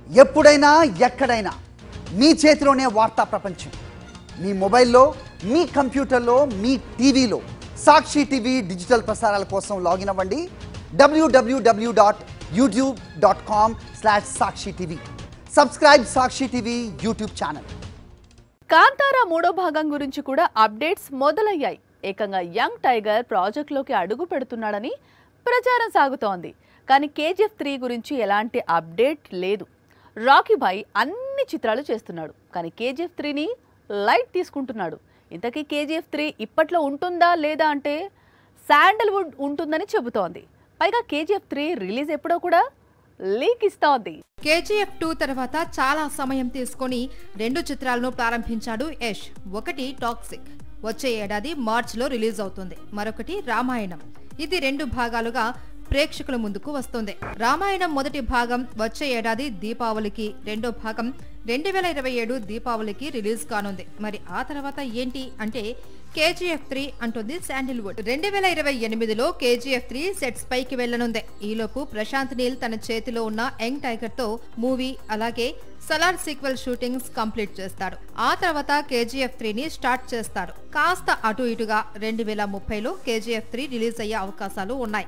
ఎప్పుడైనా ఎక్కడైనా మీ చేతిలోనే వార్తా ప్రపంచం. మీ మొబైల్లో, మీ కంప్యూటర్లో, మీ టీవీలో సాక్షి టీవీ డిజిటల్ ప్రసారాల కోసం లాగిన్ అవ్వండి www.youtube.com/sakshi-tv. సబ్స్క్రైబ్ సాక్షి టీవీ యూట్యూబ్ ఛానల్. కాంతారా మూడో భాగం గురించి కూడా అప్డేట్స్ మొదలయ్యాయి. ఏకంగా యంగ్ టైగర్ ప్రాజెక్టులోకి అడుగు పెడుతున్నాడని ప్రచారం సాగుతోంది. కానీ KGF 3 గురించి ఎలాంటి అప్డేట్ లేదు. రాకీ భాయ్ అన్ని చిత్రాలు చేస్తున్నాడు, కానీ KGF 3ని లైట్ తీసుకుంటున్నాడు. ఇంతకీ KGF 3 ఇప్పట్లో ఉంటుందా లేదా అంటే శాండల్వుడ్ ఉంటుందని చెబుతోంది. పైగా KGF 3 రిలీజ్ ఎప్పుడో కూడా లీక్ ఇస్తోంది. KGF 2 తర్వాత చాలా సమయం తీసుకొని 2 చిత్రాలను ప్రారంభించాడు యష్. ఒకటి టాక్సిక్ వచ్చే ఏడాది మార్చిలో రిలీజ్ అవుతుంది. మరొకటి రామాయణం. ఇది 2 భాగాలుగా ప్రేక్షకుల ముందుకు వస్తుంది. రామాయణం మొదటి భాగం వచ్చే ఏడాది దీపావళికి, రెండో భాగం 2027 దీపావళికి రిలీజ్ కానుంది. మరి ఆ తర్వాత ఏంటి అంటే KGF 3 అంటుంది శాండిల్వుడ్. 2028లో KGF 3 సెట్స్ పైకి వెళ్లనుంది. ఈలోపు ప్రశాంత్ నీల్ తన చేతిలో ఉన్న యంగ్ టైగర్ తో మూవీ అలాగే సలార్ సీక్వెల్ షూటింగ్స్ కంప్లీట్ చేస్తాడు. ఆ తర్వాత KGF 3ని స్టార్ట్ చేస్తాడు. కాస్త అటు ఇటుగా 2030లో KGF 3 రిలీజ్ అయ్యే అవకాశాలు ఉన్నాయి.